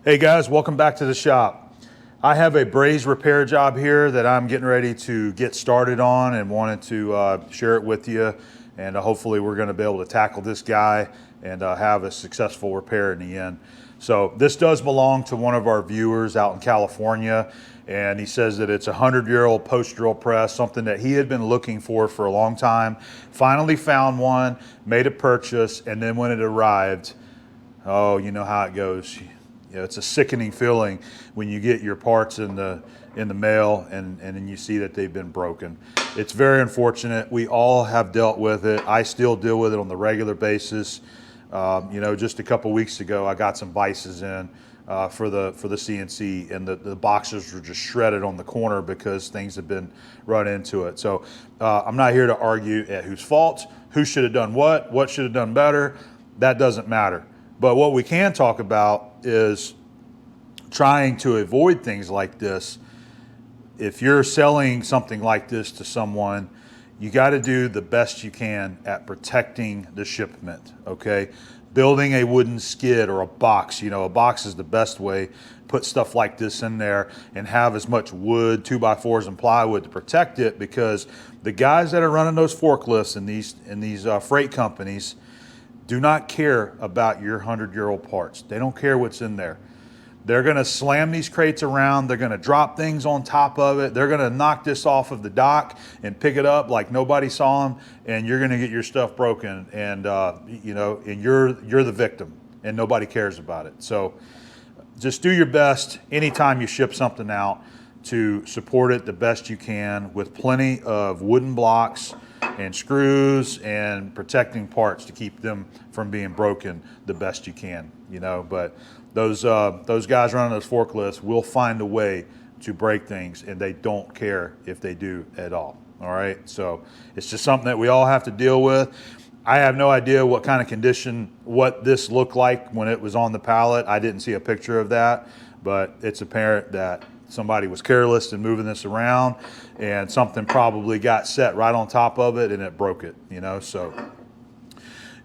Hey guys, welcome back to the shop. I have a braze repair job here that I'm getting ready to get started on and wanted to share it with you. And hopefully we're going to be able to tackle this guy and have a successful repair in the end. So this does belong to one of our viewers out in California. And he says that it's a 100-year-old post drill press, something that he had been looking for a long time. Finally found one, made a purchase, and then when it arrived, oh, you know how it goes. You know, it's a sickening feeling when you get your parts in the mail and then you see that they've been broken. It's very unfortunate. We all have dealt with it. I still deal with it on the regular basis. You know, just a couple weeks ago, I got some vices in for the CNC, and the boxes were just shredded on the corner because things have been run into it. So I'm not here to argue at whose fault, who should have done what should have done better. That doesn't matter. But what we can talk about is trying to avoid things like this. If you're selling something like this to someone, you got to do the best you can at protecting the shipment, okay? Building a wooden skid or a box, you know, a box is the best way. Put stuff like this in there and have as much wood, 2x4s and plywood to protect it, because the guys that are running those forklifts in these freight companies do not care about your 100-year-old parts. They don't care what's in there. They're gonna slam these crates around. They're gonna drop things on top of it. They're gonna knock this off of the dock and pick it up like nobody saw them, and you're gonna get your stuff broken, and you know, and you're the victim, and nobody cares about it. So just do your best anytime you ship something out to support it the best you can with plenty of wooden blocks and screws and protecting parts to keep them from being broken the best you can, you know. But those guys running those forklifts will find a way to break things, and they don't care if they do at all. All right, so it's just something that we all have to deal with. I have no idea what kind of condition, what this looked like when it was on the pallet. I didn't see a picture of that, but it's apparent that somebody was careless in moving this around, and something probably got set right on top of it and it broke it, you know. So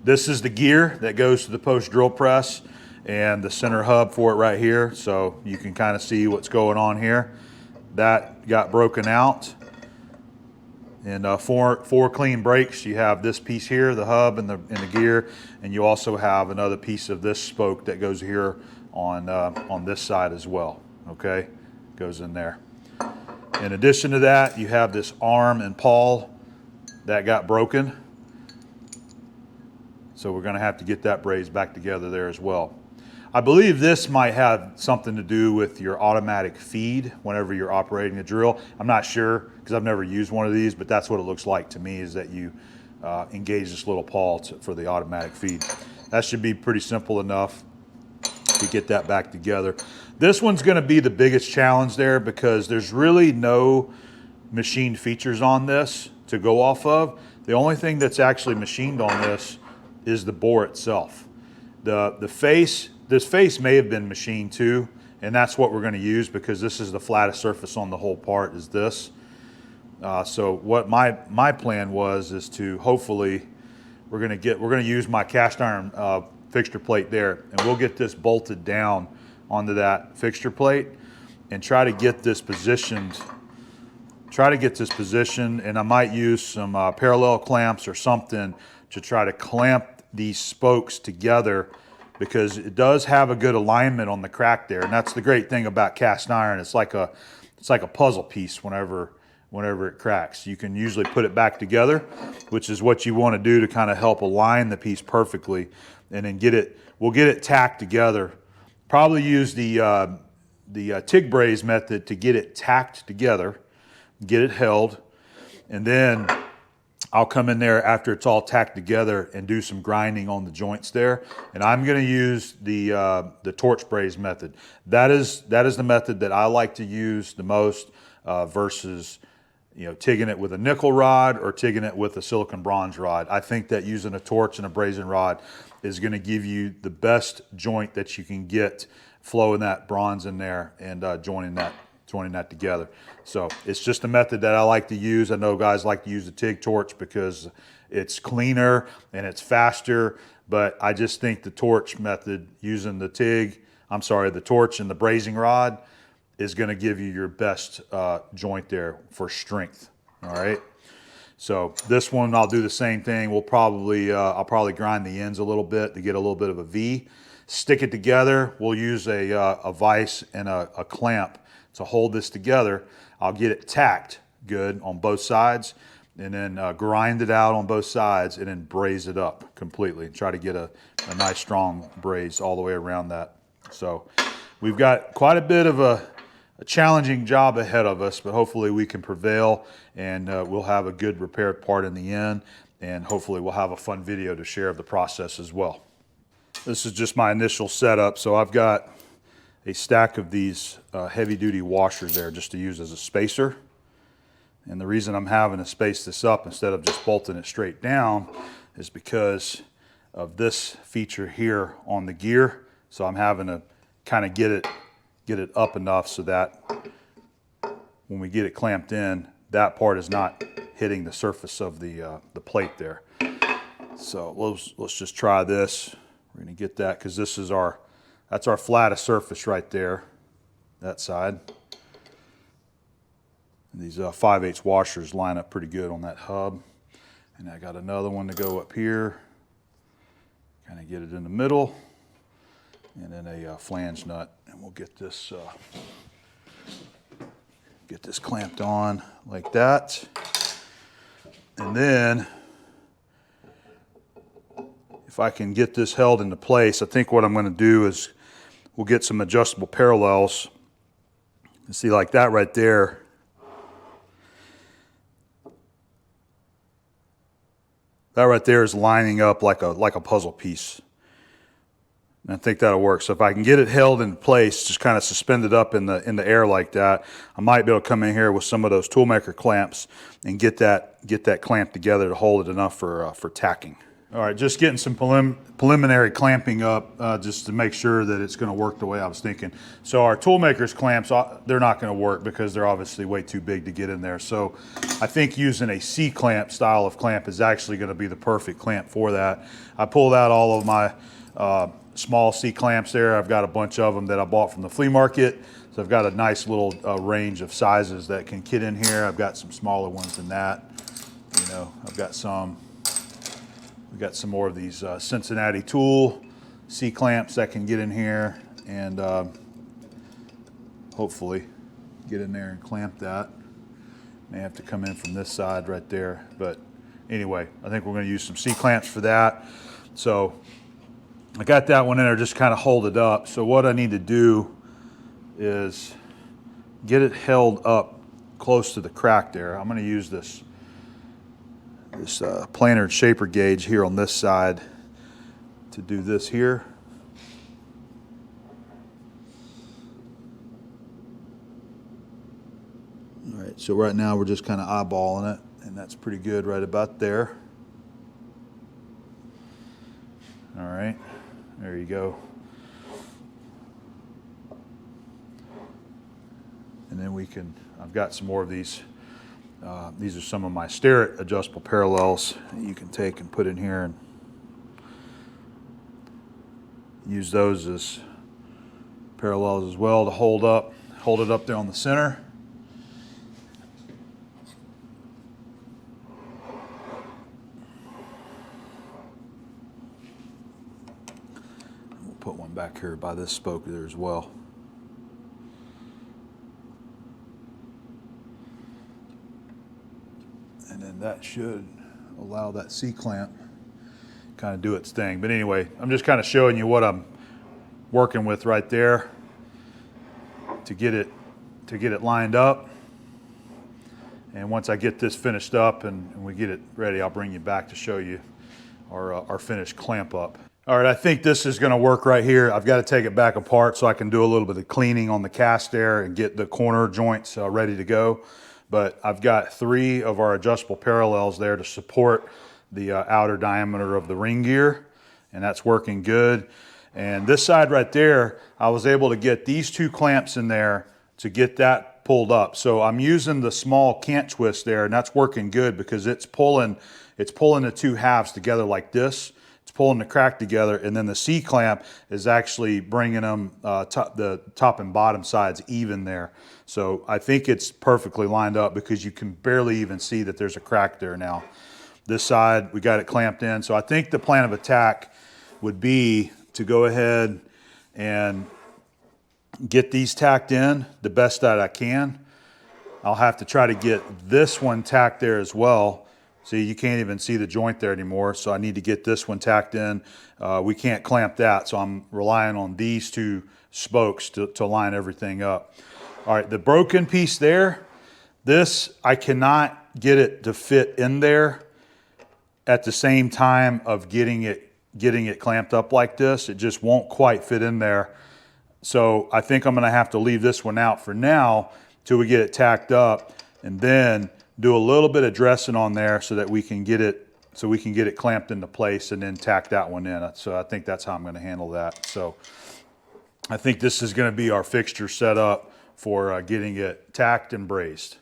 this is the gear that goes to the post drill press and the center hub for it right here. So you can kind of see what's going on here. That got broken out. And four clean brakes. You have this piece here, the hub and the gear, and you also have another piece of this spoke that goes here on this side as well, okay? Goes in there. In addition to that, you have this arm and pawl that got broken. So we're gonna have to get that brazed back together there as well. I believe this might have something to do with your automatic feed whenever you're operating a drill. I'm not sure because I've never used one of these, but that's what it looks like to me, is that you engage this little pawl for the automatic feed. That should be pretty simple enough to get that back together. This one's gonna be the biggest challenge there because there's really no machined features on this to go off of. The only thing that's actually machined on this is the bore itself. The face, this face may have been machined too, and that's what we're gonna use because this is the flattest surface on the whole part, is this. So what my plan is to hopefully, we're gonna use my cast iron fixture plate there, and we'll get this bolted down onto that fixture plate and try to get this positioned, and I might use some parallel clamps or something to try to clamp these spokes together, because it does have a good alignment on the crack there. And that's the great thing about cast iron. It's like a puzzle piece whenever it cracks. You can usually put it back together, which is what you want to do to kind of help align the piece perfectly, and then we'll get it tacked together. Probably use the TIG braze method to get it tacked together, get it held, and then I'll come in there after it's all tacked together and do some grinding on the joints there. And I'm going to use the torch braze method. That is the method that I like to use the most versus, you know, tigging it with a nickel rod or tigging it with a silicon bronze rod. I think that using a torch and a brazing rod is going to give you the best joint that you can get, flowing that bronze in there and joining that together. So it's just a method that I like to use. I know guys like to use the TIG torch because it's cleaner and it's faster, but I just think the torch method using the TIG I'm sorry, the torch and the brazing rod is going to give you your best joint there for strength. All right. So this one, I'll do the same thing. We'll probably, I'll probably grind the ends a little bit to get a little bit of a V. Stick it together. We'll use a vise and a clamp to hold this together. I'll get it tacked good on both sides, and then grind it out on both sides, and then braze it up completely. Try to get a nice strong braze all the way around that. So we've got quite a bit of a challenging job ahead of us, but hopefully we can prevail, and we'll have a good repaired part in the end, and hopefully we'll have a fun video to share of the process as well. This is just my initial setup. So I've got a stack of these heavy-duty washers there just to use as a spacer. And the reason I'm having to space this up instead of just bolting it straight down is because of this feature here on the gear. So I'm having to kind of get it up enough so that when we get it clamped in, that part is not hitting the surface of the plate there. So let's just try this. We're going to get that because this is that's our flattest surface right there, that side. And these 5/8 washers line up pretty good on that hub. And I got another one to go up here. Kind of get it in the middle. And then a flange nut. And we'll get this clamped on like that. And then if I can get this held into place, I think what I'm going to do is we'll get some adjustable parallels. You see, like that right there. That right there is lining up like a puzzle piece. And I think that'll work. So if I can get it held in place, just kind of suspended up in the air like that, I might be able to come in here with some of those toolmaker clamps and get that clamped together to hold it enough for tacking. All right, just getting some preliminary clamping up just to make sure that it's going to work the way I was thinking. So our toolmaker's clamps, they're not going to work because they're obviously way too big to get in there. So I think using a C-clamp style of clamp is actually going to be the perfect clamp for that. I pulled out all of my small C-clamps there. I've got a bunch of them that I bought from the flea market. So I've got a nice little range of sizes that can fit in here. I've got some smaller ones than that. You know, I've got some. We've got some more of these Cincinnati tool C-clamps that can get in here and hopefully get in there and clamp that. May have to come in from this side right there. But anyway, I think we're going to use some C-clamps for that. So I got that one in there, just kind of hold it up. So what I need to do is get it held up close to the crack there. I'm going to use this planer and shaper gauge here on this side to do this here. All right, so right now we're just kind of eyeballing it, and that's pretty good right about there. All right, there you go. And then we can, I've got some more of these. These are some of my Starrett adjustable parallels that you can take and put in here and use those as parallels as well to hold it up there on the center. We'll put one back here by this spoke there as well. And then that should allow that C-clamp kind of do its thing. But anyway, I'm just kind of showing you what I'm working with right there to get it lined up. And once I get this finished up and we get it ready, I'll bring you back to show you our finished clamp up. All right, I think this is going to work right here. I've got to take it back apart so I can do a little bit of cleaning on the cast there and get the corner joints ready to go. But I've got 3 of our adjustable parallels there to support the outer diameter of the ring gear, and that's working good. And this side right there, I was able to get these 2 clamps in there to get that pulled up. So I'm using the small cant twist there, and that's working good because it's pulling the 2 halves together like this. It's pulling the crack together, and then the C-clamp is actually bringing them the top and bottom sides even there. So I think it's perfectly lined up because you can barely even see that there's a crack there now. This side, we got it clamped in. So I think the plan of attack would be to go ahead and get these tacked in the best that I can. I'll have to try to get this one tacked there as well. See, you can't even see the joint there anymore, so I need to get this one tacked in. We can't clamp that, so I'm relying on these two spokes to line everything up. All right, the broken piece there, this, I cannot get it to fit in there at the same time of getting it clamped up like this. It just won't quite fit in there. So I think I'm gonna have to leave this one out for now till we get it tacked up, and then do a little bit of dressing on there so that we can get it clamped into place and then tack that one in. So I think that's how I'm going to handle that. So I think this is going to be our fixture set up for getting it tacked and brazed.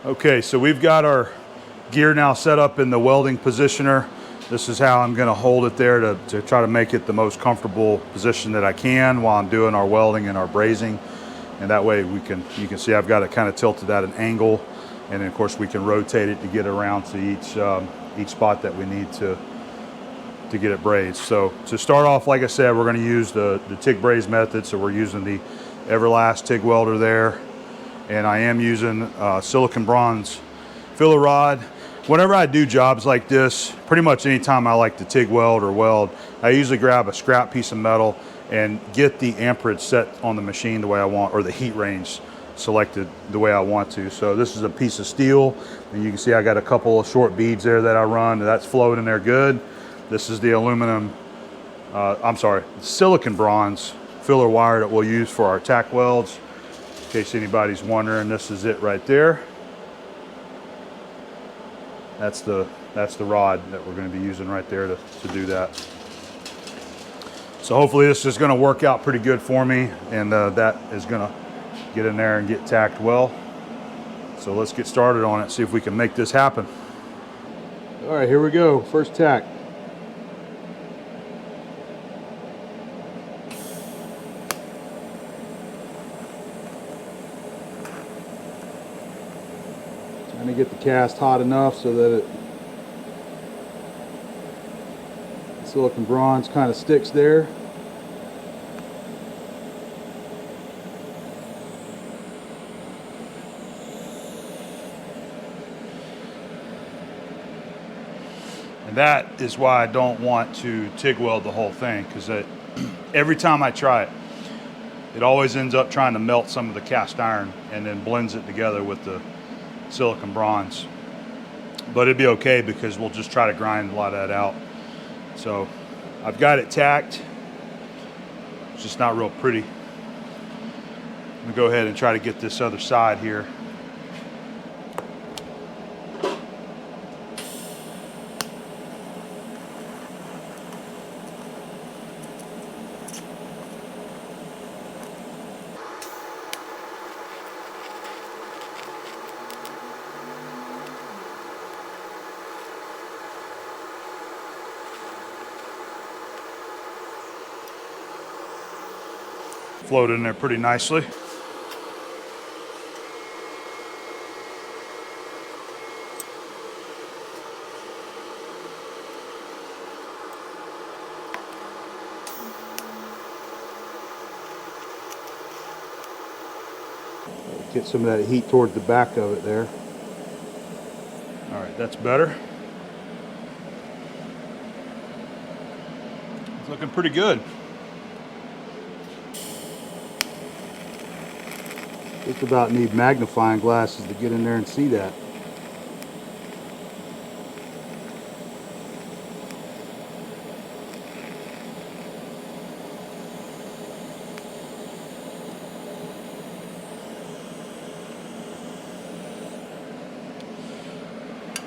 Okay, so we've got our gear now set up in the welding positioner. This is how I'm gonna hold it there to try to make it the most comfortable position that I can while I'm doing our welding and our brazing. And that way you can see I've got it kind of tilted at an angle. And then of course we can rotate it to get around to each spot that we need to get it brazed. So to start off, like I said, we're gonna use the TIG braze method. So we're using the Everlast TIG welder there. And I am using silicon bronze filler rod. Whenever I do jobs like this, pretty much anytime I like to TIG weld or weld, I usually grab a scrap piece of metal and get the amperage set on the machine the way I want, or the heat range selected the way I want to. So this is a piece of steel, and you can see I got a couple of short beads there that I run, and that's flowed in there good. This is the silicon bronze filler wire that we'll use for our tack welds. In case anybody's wondering, this is it right there. That's the rod that we're going to be using right there to do that. So hopefully this is going to work out pretty good for me, and that is going to get in there and get tacked well. So let's get started on it, see if we can make this happen. All right, here we go, first tack. Trying to get the cast hot enough so that the silicon bronze kind of sticks there. And that is why I don't want to TIG weld the whole thing, because every time I try it, it always ends up trying to melt some of the cast iron and then blends it together with the silicon bronze. But it'd be okay because we'll just try to grind a lot of that out. So I've got it tacked. It's just not real pretty. I'm gonna go ahead and try to get this other side here. Flowed in there pretty nicely. Get some of that heat towards the back of it there. All right, that's better. It's looking pretty good. Just about need magnifying glasses to get in there and see that.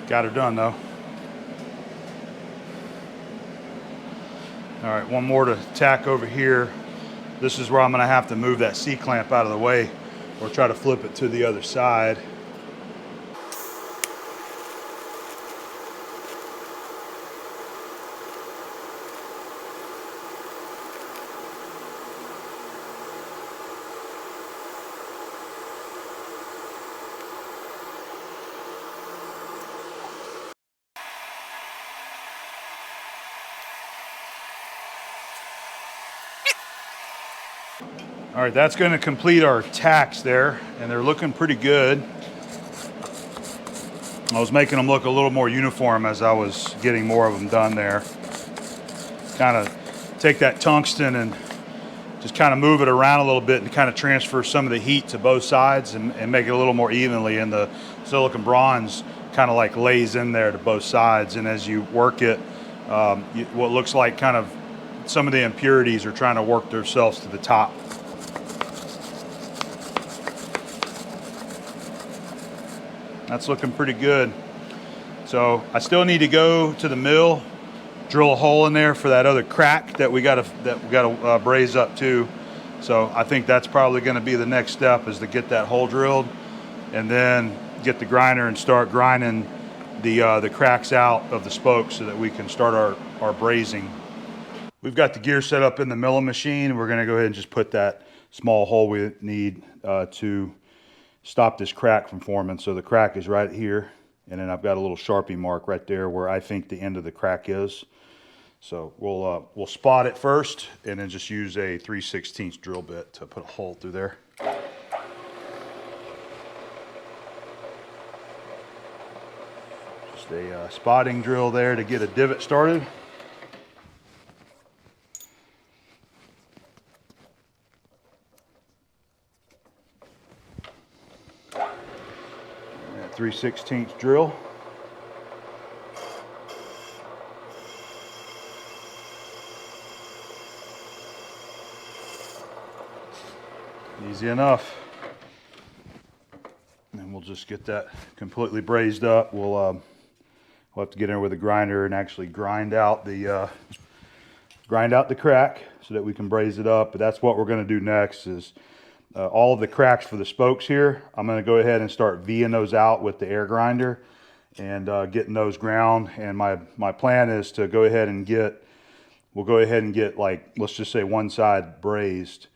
Got her done though. All right, one more to tack over here. This is where I'm gonna have to move that C-clamp out of the way or try to flip it to the other side. All right, that's going to complete our tacks there, and they're looking pretty good. I was making them look a little more uniform as I was getting more of them done there. Kind of take that tungsten and just kind of move it around a little bit and kind of transfer some of the heat to both sides and make it a little more evenly. And the silicon bronze kind of like lays in there to both sides. And as you work it, what looks like kind of some of the impurities are trying to work themselves to the top. That's looking pretty good. So I still need to go to the mill, drill a hole in there for that other crack that we got to braze up too. So I think that's probably going to be the next step, is to get that hole drilled and then get the grinder and start grinding the cracks out of the spokes so that we can start our brazing. We've got the gear set up in the milling machine. We're going to go ahead and just put that small hole we need to stop this crack from forming. So the crack is right here, and then I've got a little Sharpie mark right there where I think the end of the crack is. So we'll spot it first and then just use a 3/16 drill bit to put a hole through there. Just a spotting drill there to get a divot started. And a 3/16 drill. Easy enough. And we'll just get that completely brazed up. We'll have to get in there with a grinder and actually grind out the crack so that we can braze it up. But that's what we're going to do next, is all of the cracks for the spokes here. I'm going to go ahead and start V'ing those out with the air grinder and getting those ground. And my plan is to go ahead and we'll go ahead and get, like, let's just say one side brazed.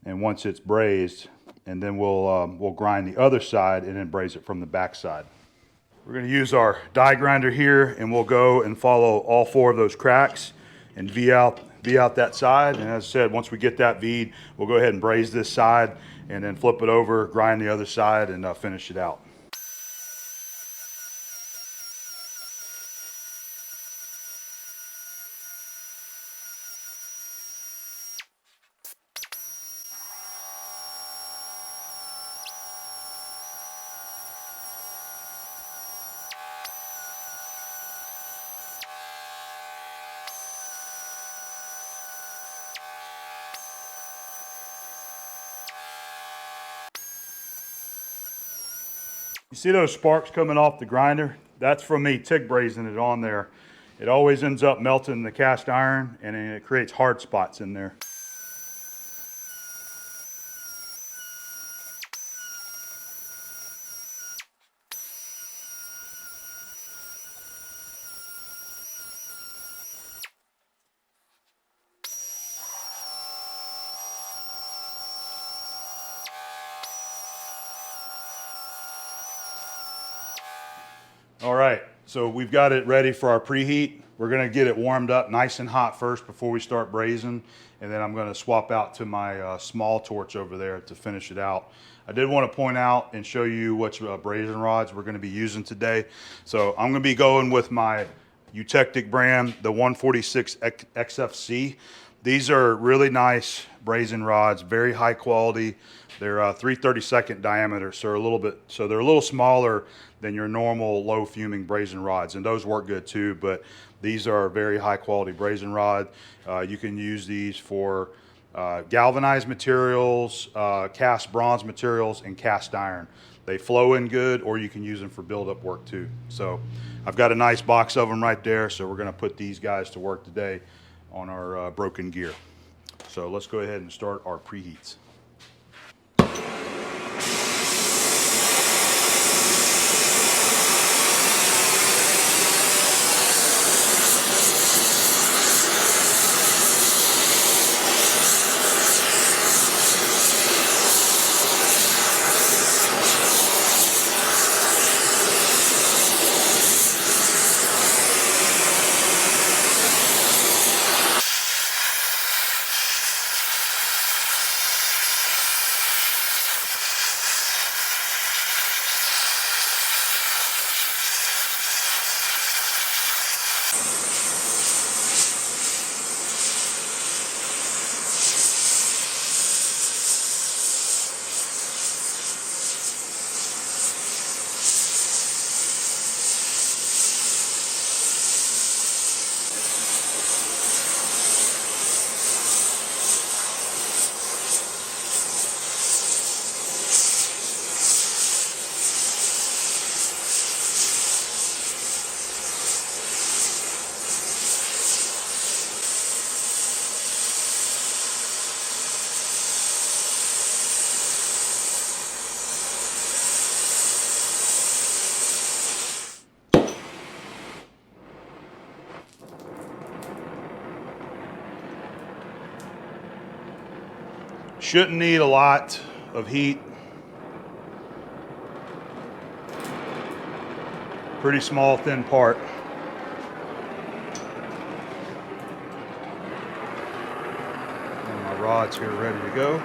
And once it's brazed, and then we'll grind the other side and then braze it from the back side. We're going to use our die grinder here, and we'll go and follow all 4 of those cracks and V out that side. And as I said, once we get that V'd, we'll go ahead and braze this side and then flip it over, grind the other side, and finish it out. You see those sparks coming off the grinder? That's from me TIG brazing it on there. It always ends up melting the cast iron, and it creates hard spots in there. All right, So we've got it ready for our preheat. We're gonna get it warmed up nice and hot first before we start brazing. And then I'm gonna swap out to my small torch over there to finish it out. I did want to point out and show you which brazing rods we're gonna be using today. So I'm gonna be going with my Eutectic brand, the 146 XFC. These are really nice brazing rods, very high quality. They're 3/32 diameter, so they're a little smaller than your normal low fuming brazing rods, and those work good too. But these are very high quality brazing rod. You can use these for galvanized materials, cast bronze materials, and cast iron. They flow in good, or you can use them for build-up work too. So I've got a nice box of them right there. So we're going to put these guys to work today on our broken gear. So let's go ahead and start our preheats. Shouldn't need a lot of heat. Pretty small, thin part. And my rod's here ready to go.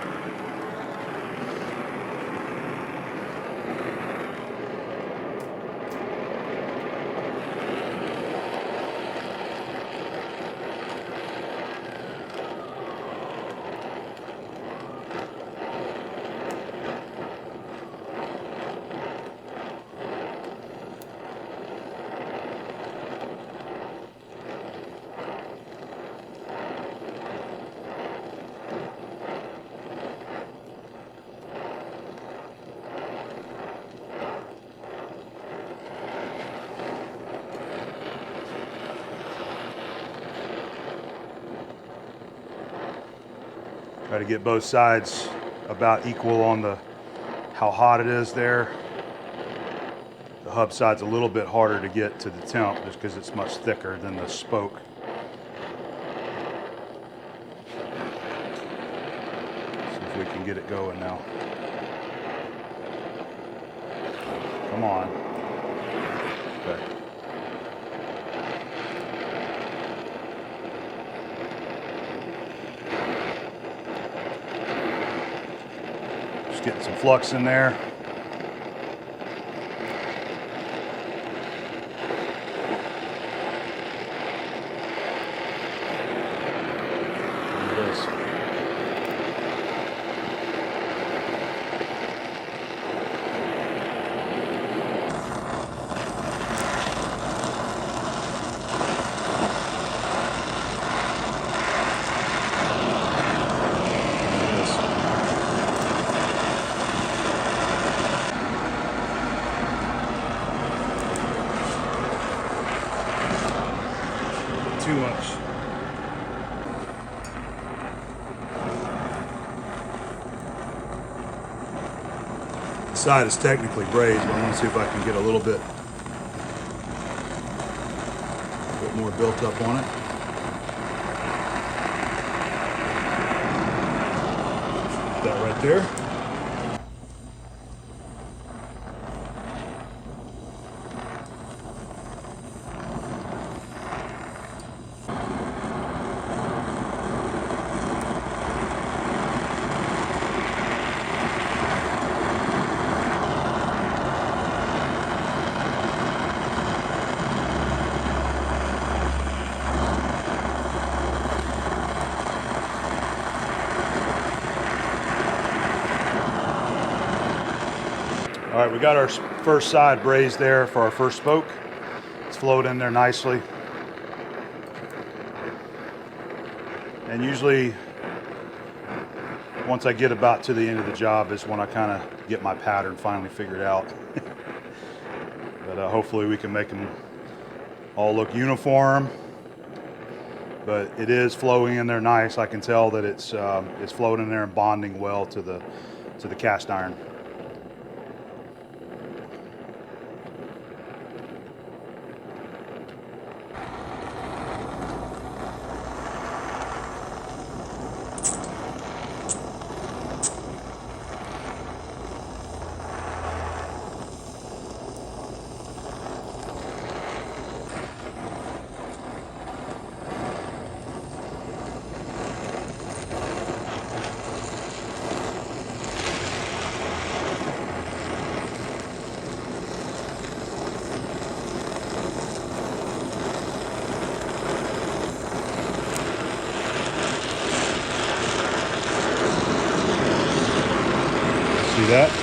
Try to get both sides about equal on how hot it is there. The hub side's a little bit harder to get to the temp just because it's much thicker than the spoke. See if we can get it going now. Come on. Okay. Getting some flux in there. There it is. Too much. The side is technically brazed, but I want to see if I can get a little bit more built up on it. That right there. All right, we got our first side brazed there for our first spoke. It's flowed in there nicely. And usually, once I get about to the end of the job is when I kind of get my pattern finally figured out. But hopefully we can make them all look uniform. But it is flowing in there nice. I can tell that it's flowing in there and bonding well to the cast iron. See that?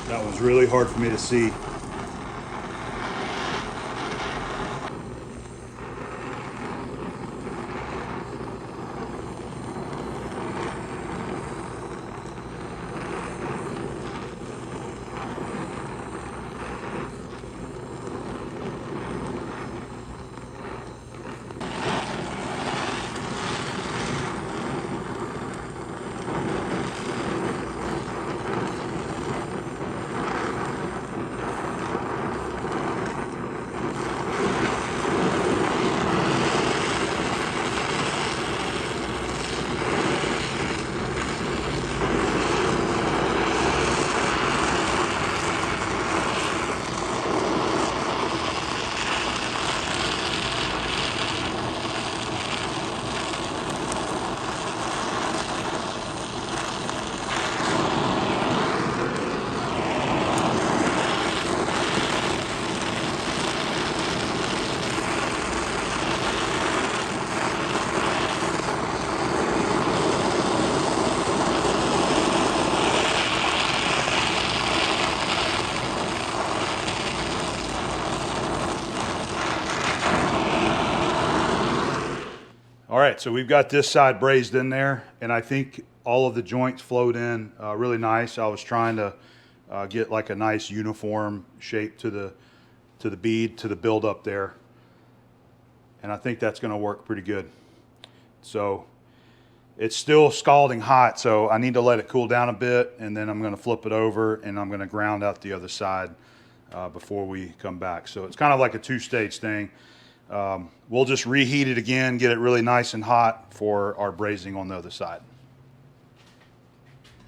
That was really hard for me to see. All right, so we've got this side brazed in there, and I think all of the joints flowed in really nice. I was trying to get like a nice uniform shape to the bead, to the build up there, and I think that's going to work pretty good. So it's still scalding hot, so I need to let it cool down a bit, and then I'm going to flip it over and I'm going to ground out the other side before we come back. So it's kind of like a two-stage thing. We'll just reheat it again, get it really nice and hot for our brazing on the other side.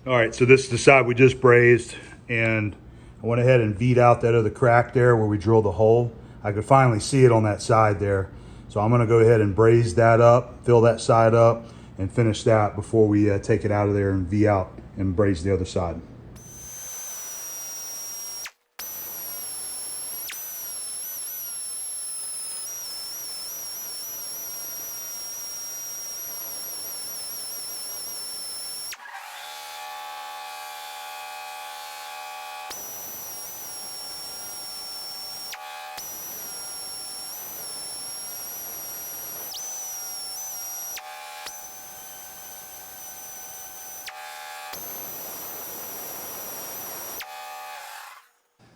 All right, so this is the side we just brazed, and I went ahead and V'd out that other crack there where we drilled the hole. I could finally see it on that side there. So I'm gonna go ahead and braze that up, fill that side up, and finish that before we take it out of there and V out and braze the other side.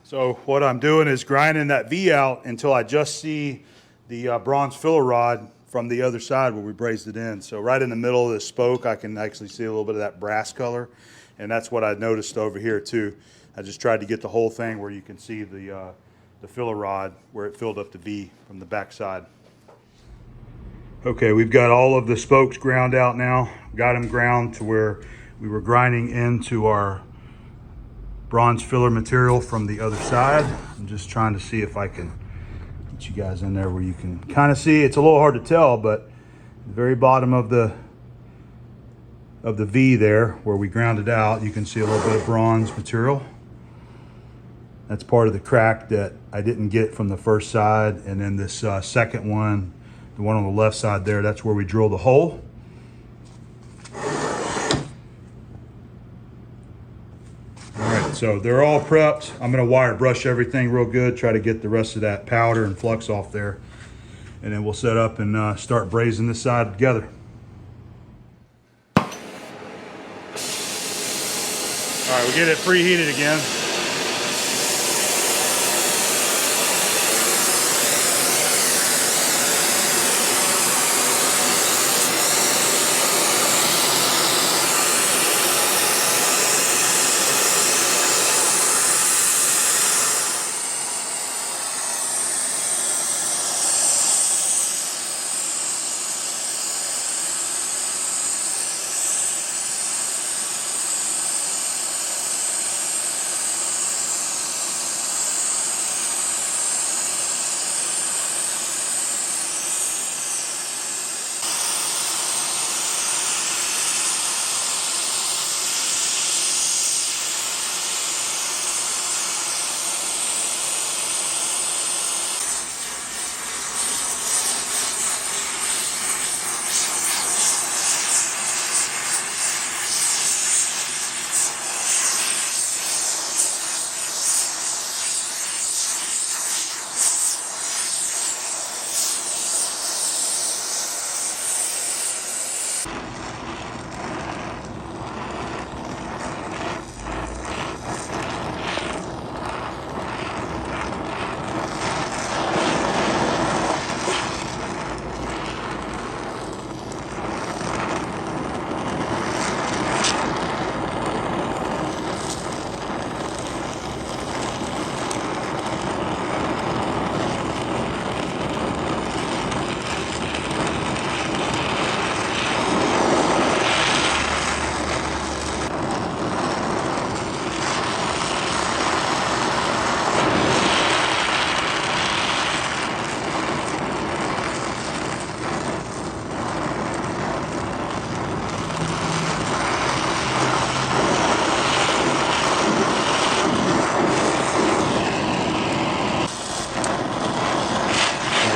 So what I'm doing is grinding that V out until I just see the bronze filler rod from the other side where we brazed it in. So right in the middle of the spoke, I can actually see a little bit of that brass color. And that's what I noticed over here too. I just tried to get the whole thing where you can see the filler rod where it filled up the V from the back side. Okay, we've got all of the spokes ground out now. Got them ground to where we were grinding into our bronze filler material from the other side. I'm just trying to see if I can get you guys in there where you can kind of see. It's a little hard to tell, but the very bottom of the V there where we ground it out, you can see a little bit of bronze material. That's part of the crack that I didn't get from the first side. And then this second one, the one on the left side there, that's where we drilled the hole. All right, so they're all prepped. I'm gonna wire brush everything real good, try to get the rest of that powder and flux off there. And then we'll set up and start brazing this side together. All right, we get it preheated again.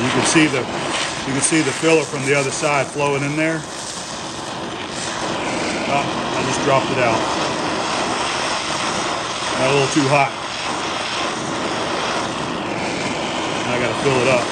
You can see the filler from the other side flowing in there. Oh, I just dropped it out. Got a little too hot. Now I got to fill it up.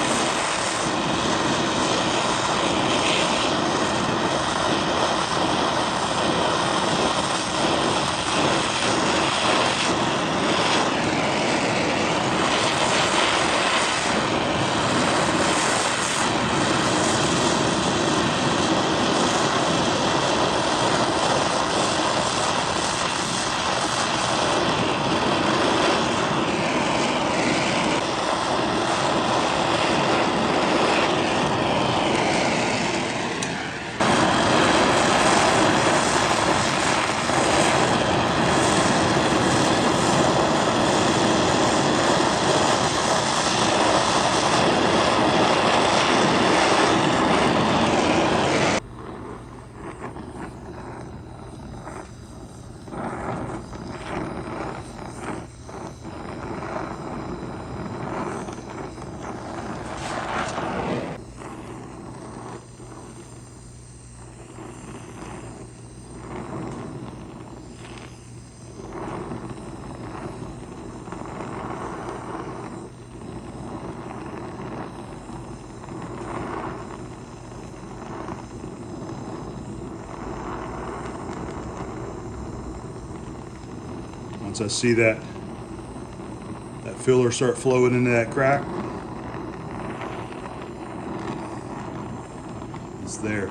Once I see that filler start flowing into that crack. It's there.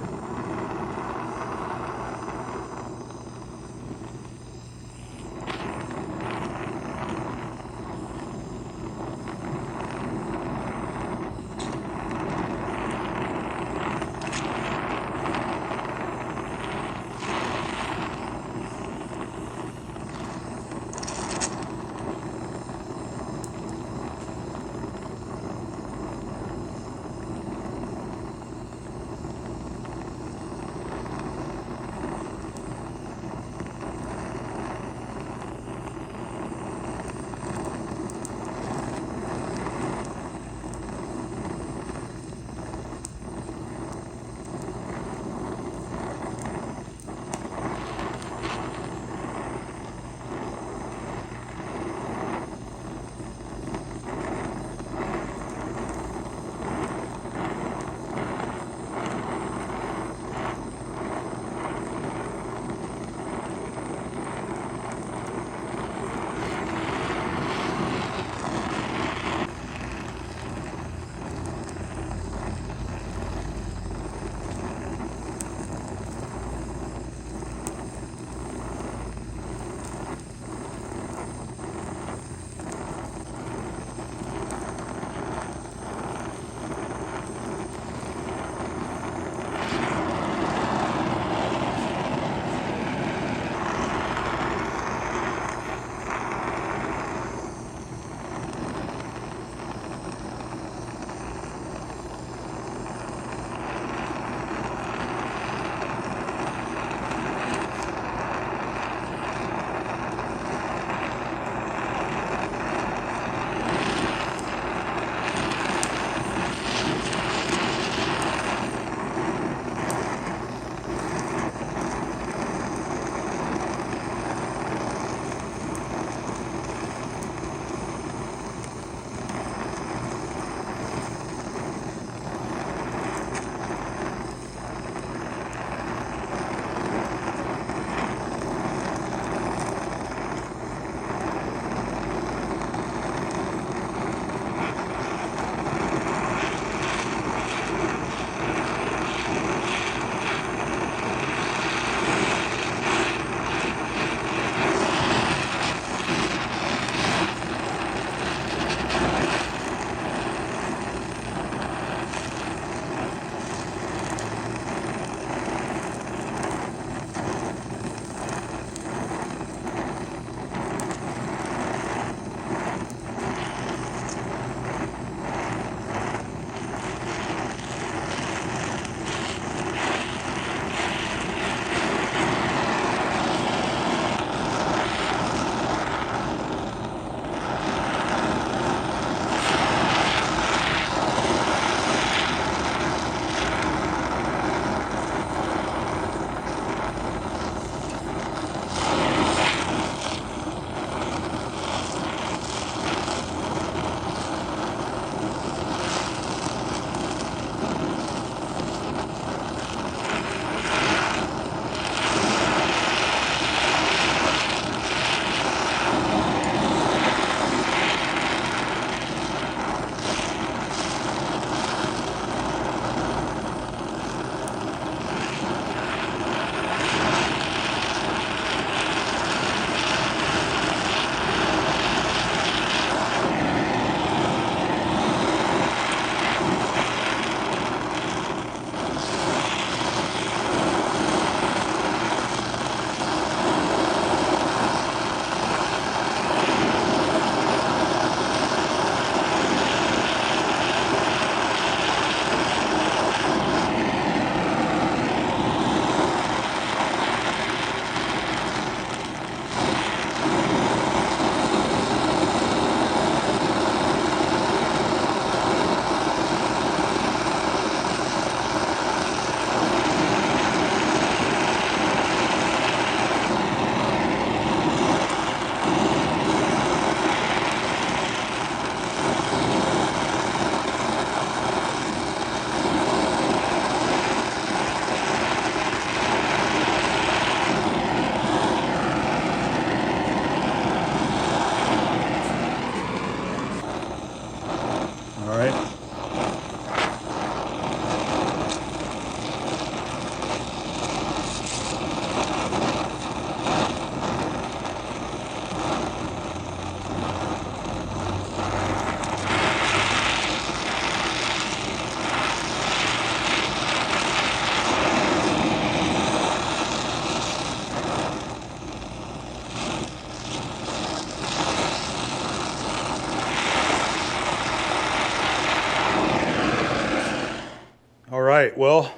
All right, well,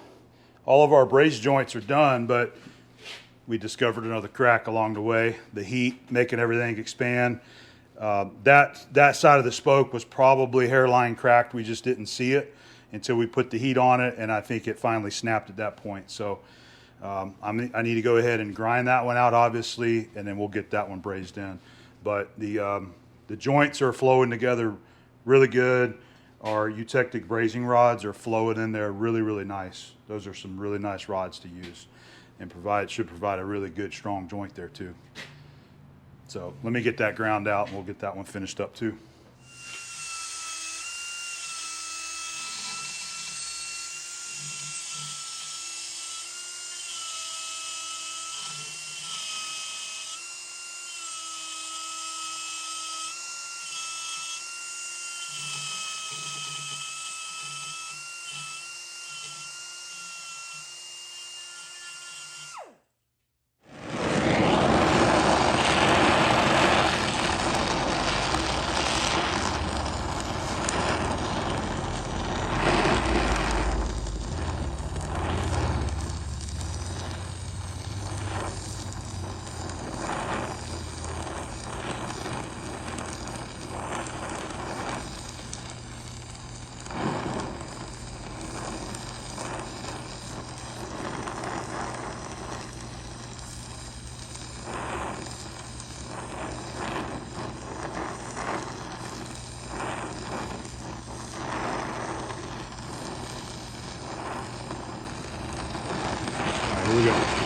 all of our brace joints are done, but we discovered another crack along the way. The heat making everything expand. That side of the spoke was probably hairline cracked. We just didn't see it until we put the heat on it, and I think it finally snapped at that point. So I need to go ahead and grind that one out, obviously, and then we'll get that one brazed in. But the joints are flowing together really good. Our Eutectic brazing rods are flowing in there really, really nice. Those are some really nice rods to use, and should provide a really good, strong joint there too. So let me get that ground out, and we'll get that one finished up too. Here we go.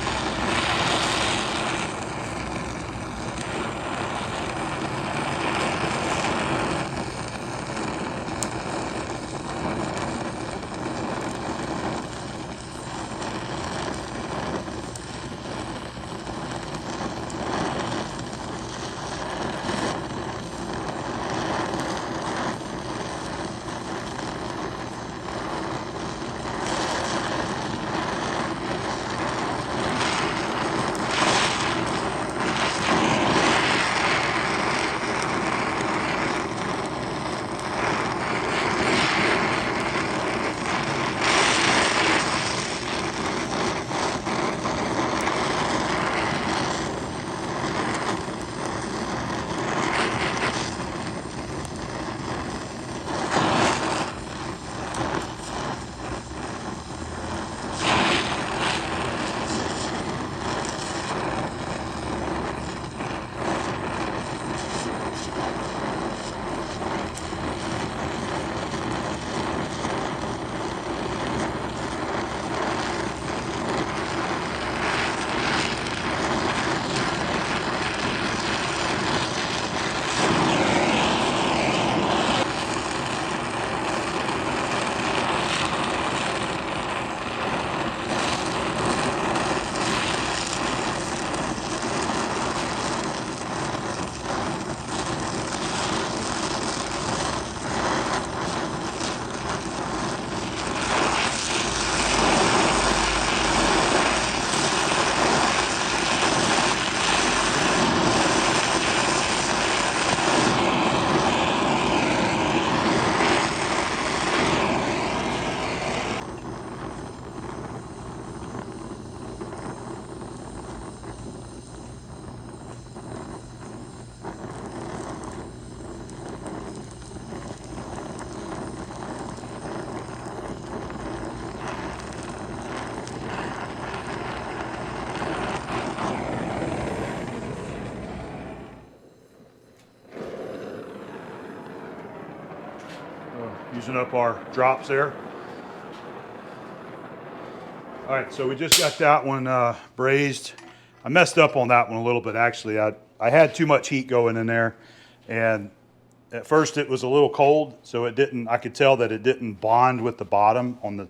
Using up our drops there. All right, so we just got that one brazed. I messed up on that one a little bit, actually. I had too much heat going in there, and at first it was a little cold, so I could tell that it didn't bond with the bottom on the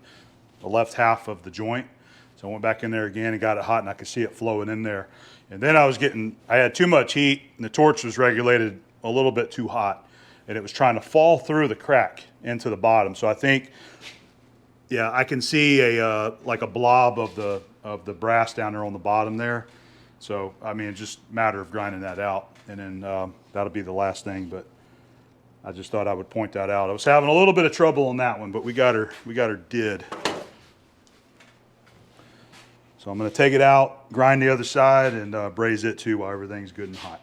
left half of the joint. So I went back in there again and got it hot, and I could see it flowing in there. And then I had too much heat, and the torch was regulated a little bit too hot, and it was trying to fall through the crack into the bottom. So I think, yeah, I can see like a blob of the brass down there on the bottom there. So I mean, it's just a matter of grinding that out, and then that'll be the last thing. But I just thought I would point that out. I was having a little bit of trouble on that one, but we got her did. So I'm going to take it out, grind the other side, and braise it too while everything's good and hot.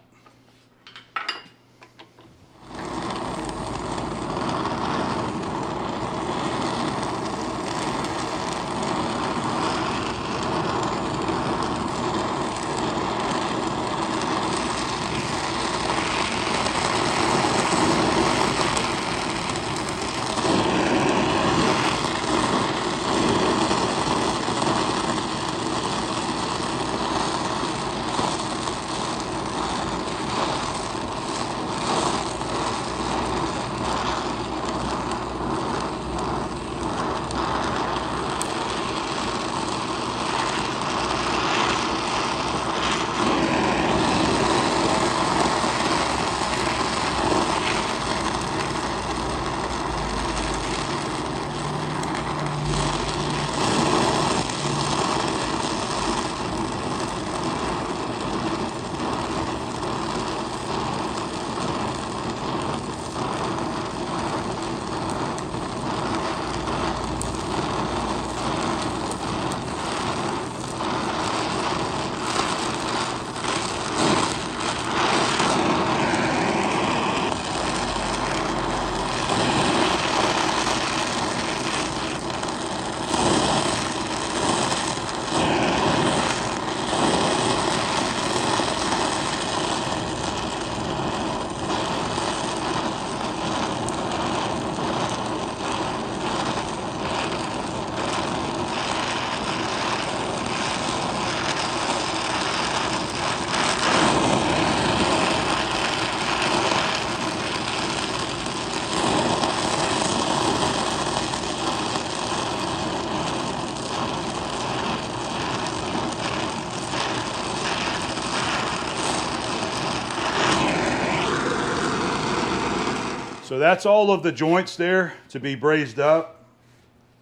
So that's all of the joints there to be brazed up,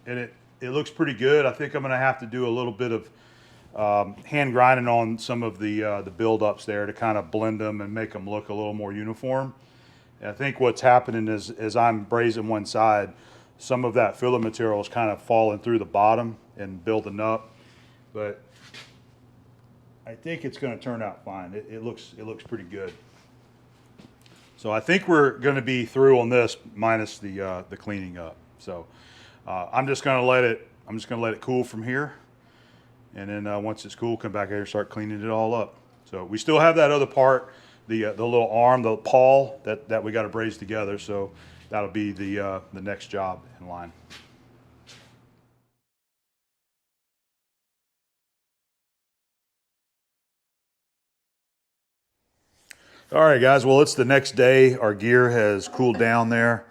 and it looks pretty good. I think I'm going to have to do a little bit of hand grinding on some of the buildups there to kind of blend them and make them look a little more uniform. And I think what's happening is, as I'm brazing one side, some of that filler material is kind of falling through the bottom and building up, but I think it's going to turn out fine. It looks pretty good. So I think we're going to be through on this minus the cleaning up. So I'm just going to let it cool from here, and then once it's cool, come back here and start cleaning it all up. So we still have that other part, the little arm, the pawl that we got to braze together. So that'll be the next job in line. All right, guys, well, it's the next day. Our gear has cooled down there,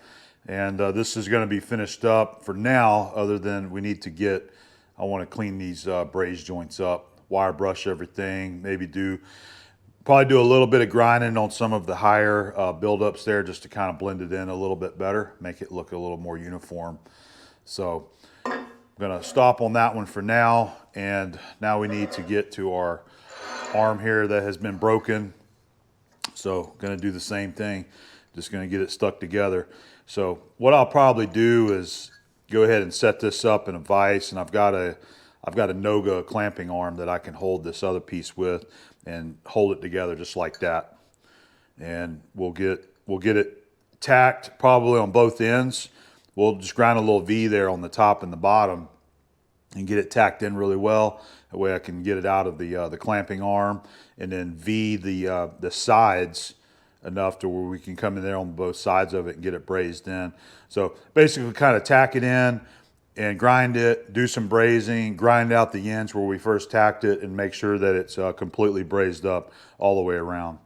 and this is going to be finished up for now, other than we need to get, I want to clean these braze joints up, wire brush everything, maybe probably do a little bit of grinding on some of the higher buildups there just to kind of blend it in a little bit better, make it look a little more uniform. So I'm going to stop on that one for now, and now we need to get to our arm here that has been broken. So going to do the same thing, just going to get it stuck together. So what I'll probably do is go ahead and set this up in a vise, and I've got a Noga clamping arm that I can hold this other piece with and hold it together just like that. And we'll get it tacked probably on both ends. We'll just grind a little V there on the top and the bottom and get it tacked in really well. That way I can get it out of the clamping arm, and then V the sides enough to where we can come in there on both sides of it and get it brazed in. So basically kind of tack it in and grind it, do some brazing, grind out the ends where we first tacked it, and make sure that it's completely brazed up all the way around.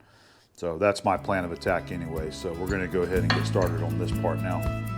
So that's my plan of attack anyway. So we're going to go ahead and get started on this part now.